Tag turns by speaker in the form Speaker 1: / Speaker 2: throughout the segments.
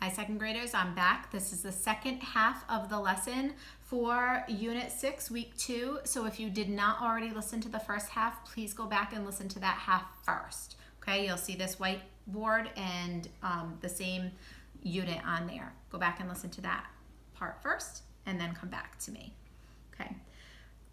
Speaker 1: Hi, second graders, I'm back. This is the second half of the lesson for Unit 6, Week 2. So if you did not already listen to the first half, please go back and listen to that half first. Okay, you'll see this whiteboard and the same unit on there. Go back and listen to that part first and then come back to me. Okay.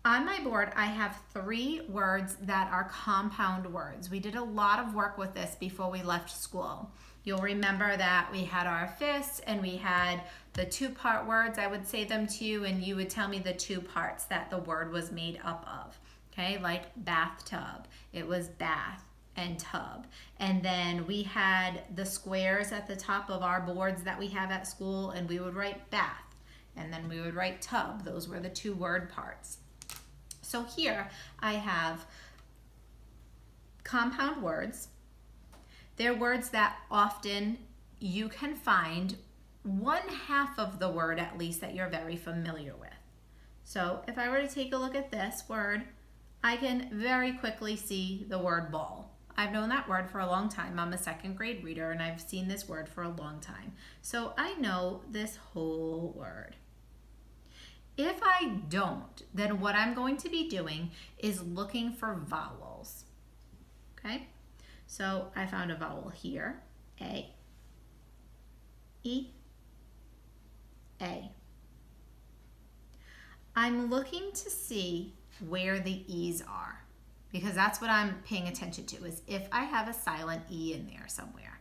Speaker 1: On my board, I have 3 words that are compound words. We did a lot of work with this before we left school. You'll remember that we had our fists and we had the 2-part words. I would say them to you and you would tell me the 2 parts that the word was made up of. Okay, like bathtub. It was bath and tub. And then we had the squares at the top of our boards that we have at school, and we would write bath. And then we would write tub. Those were the 2 word parts. So here I have compound words. They're words that often you can find 1/2 of the word at least that you're very familiar with. So if I were to take a look at this word, I can very quickly see the word ball. I've known that word for a long time. I'm a second grade reader and I've seen this word for a long time. So I know this whole word. If I don't, then what I'm going to be doing is looking for vowels. Okay? So I found a vowel here, A, E, A. I'm looking to see where the E's are because that's what I'm paying attention to, is if I have a silent E in there somewhere.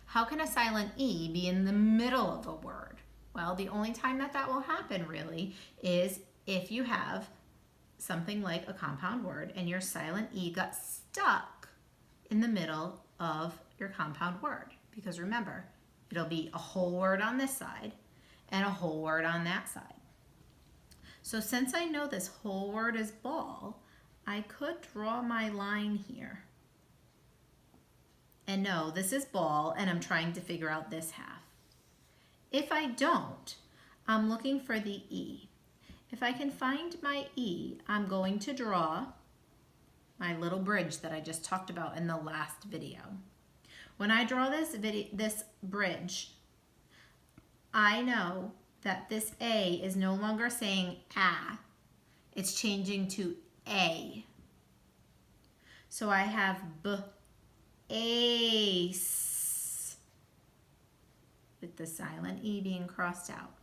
Speaker 1: How can a silent E be in the middle of a word? Well, the only time that that will happen really is if you have something like a compound word and your silent E got stuck in the middle of your compound word. Because remember, it'll be a whole word on this side and a whole word on that side. So since I know this whole word is ball, I could draw my line here. And no, this is ball and I'm trying to figure out this half. If I don't, I'm looking for the E. If I can find my E, I'm going to draw my little bridge that I just talked about in the last video. When I draw this bridge, I know that this A is no longer saying ah, it's changing to A. So I have ace with the silent E being crossed out.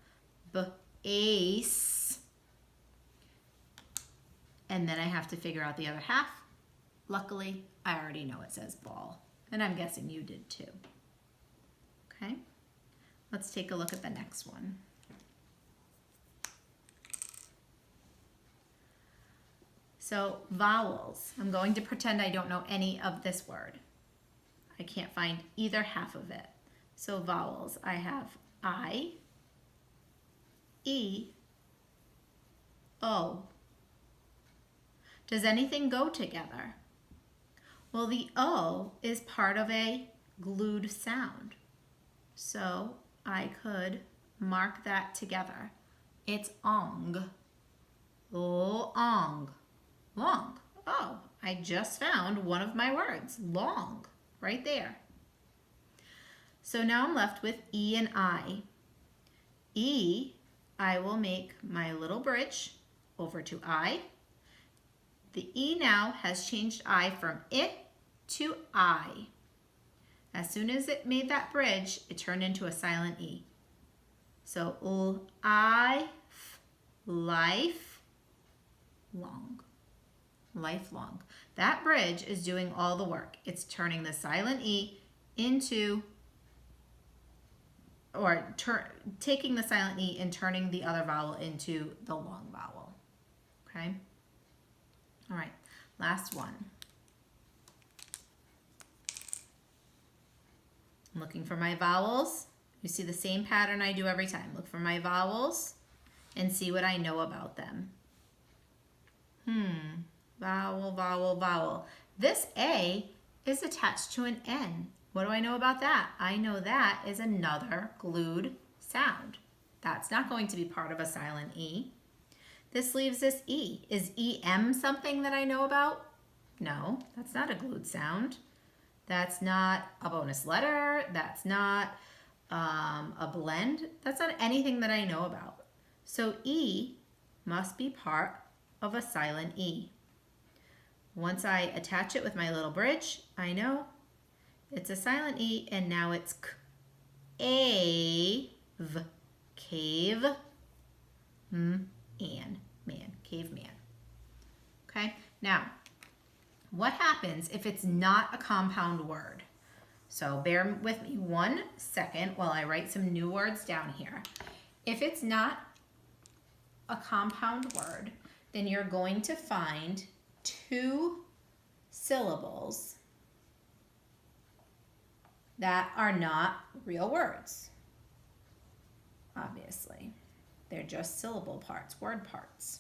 Speaker 1: Ace. And then I have to figure out the other half. Luckily, I already know it says ball, and I'm guessing you did too. Okay, let's take a look at the next one. So vowels, I'm going to pretend I don't know any of this word. I can't find either half of it. So vowels, I have I, E, O. Does anything go together? Well, the O is part of a glued sound. So I could mark that together. It's ong. Oh, ong. Long. Oh, I just found one of my words. Long. Right there. So now I'm left with E and I. E, I will make my little bridge over to I. The E now has changed I from it to I. As soon as it made that bridge, it turned into a silent E. So I, life, long. Lifelong. That bridge is doing all the work. It's turning the silent E into, or taking the silent E and turning the other vowel into the long vowel. Okay? All right, last one. I'm looking for my vowels. You see the same pattern I do every time. Look for my vowels and see what I know about them. Vowel, vowel, vowel. This A is attached to an N. What do I know about that? I know that is another glued sound. That's not going to be part of a silent E. This leaves this E. Is EM something that I know about? No, that's not a glued sound. That's not a bonus letter. That's not A blend, that's not anything that I know about. So E must be part of a silent E. Once I attach it with my little bridge, I know it's a silent E, and now it's K. A-V, cave, man, caveman. Okay, now, what happens if it's not a compound word? So bear with me 1 second while I write some new words down here. If it's not a compound word, then you're going to find 2 syllables that are not real words. Obviously, they're just syllable parts, word parts,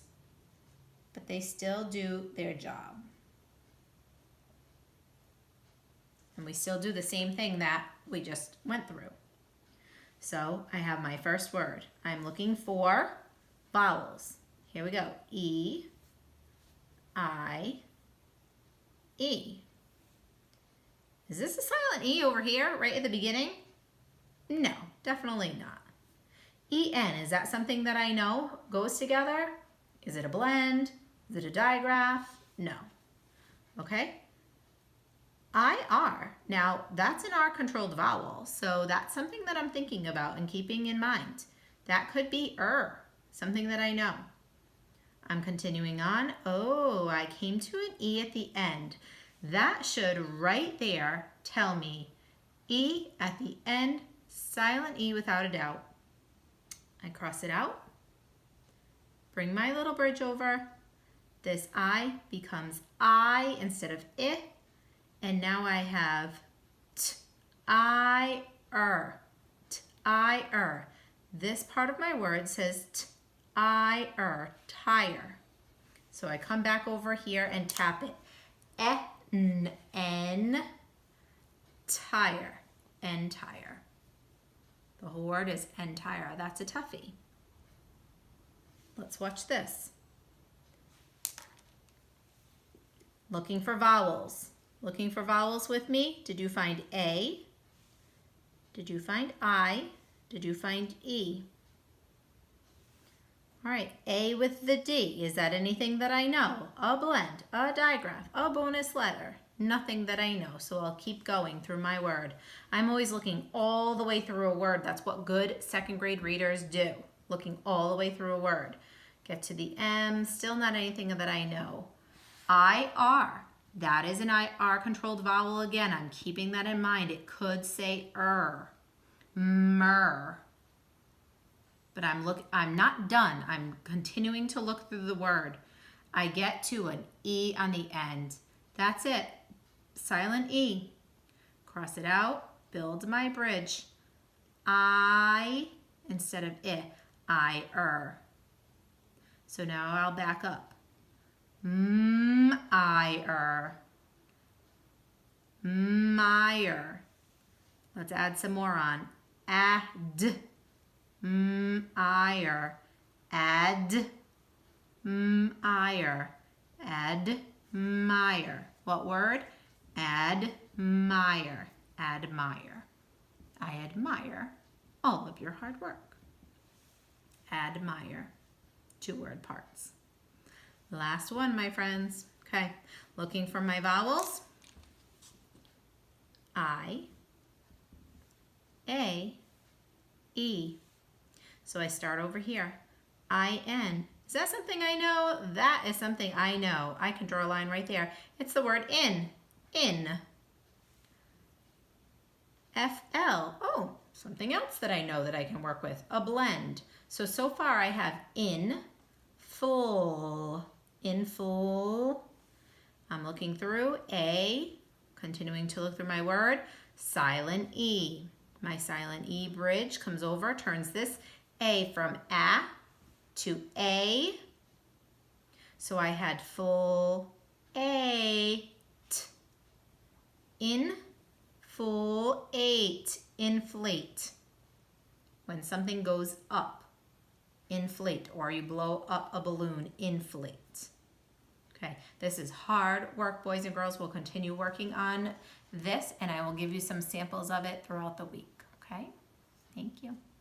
Speaker 1: but they still do their job. And we still do the same thing that we just went through. So I have my first word. I'm looking for vowels. Here we go. E, I, E. Is this a silent E over here, right at the beginning? No, definitely not. E-N, is that something that I know goes together? Is it a blend? Is it a digraph? No. Okay. I-R. Now, that's an R-controlled vowel, so that's something that I'm thinking about and keeping in mind. That could be something that I know. I'm continuing on. Oh, I came to an E at the end. That should right there tell me E at the end, silent E without a doubt. I cross it out, bring my little bridge over. This I becomes I instead of I. And now I have T-I-R. T-I-R. This part of my word says T-I-R, tire. So I come back over here and tap it. E-N, tire, entire. The whole word is entire. That's a toughie. Let's watch this. Looking for vowels. Looking for vowels with me. Did you find A? Did you find I? Did you find E? All right, A with the D. Is that anything that I know? A blend, a digraph, a bonus letter. Nothing that I know, so I'll keep going through my word. I'm always looking all the way through a word. That's what good second grade readers do. Looking all the way through a word. Get to the M, still not anything that I know. I-R. That is an I-R controlled vowel again. I'm keeping that in mind. It could say mer. But I'm not done. I'm continuing to look through the word. I get to an E on the end. That's it. Silent E. Cross it out. Build my bridge. I instead of I-R. So now I'll back up. I-R. Mire. Let's add some more on. Add. Ire. Add. Ire. Admire. What word? Admire. Admire. I admire all of your hard work. Admire. 2 word parts. Last one, my friends. Okay, looking for my vowels. I, A, E. So I start over here. I-N. Is that something I know? That is something I know. I can draw a line right there. It's the word in. In. F-L. Oh, something else that I know that I can work with. A blend. So far I have in, full. In full. I'm looking through A, continuing to look through my word, silent E. My silent E bridge comes over, turns this A from A to A. So I had full A, t. In, full 8, inflate. When something goes up, inflate, or you blow up a balloon, inflate. Okay, this is hard work, boys and girls. We'll continue working on this, and I will give you some samples of it throughout the week, okay? Thank you.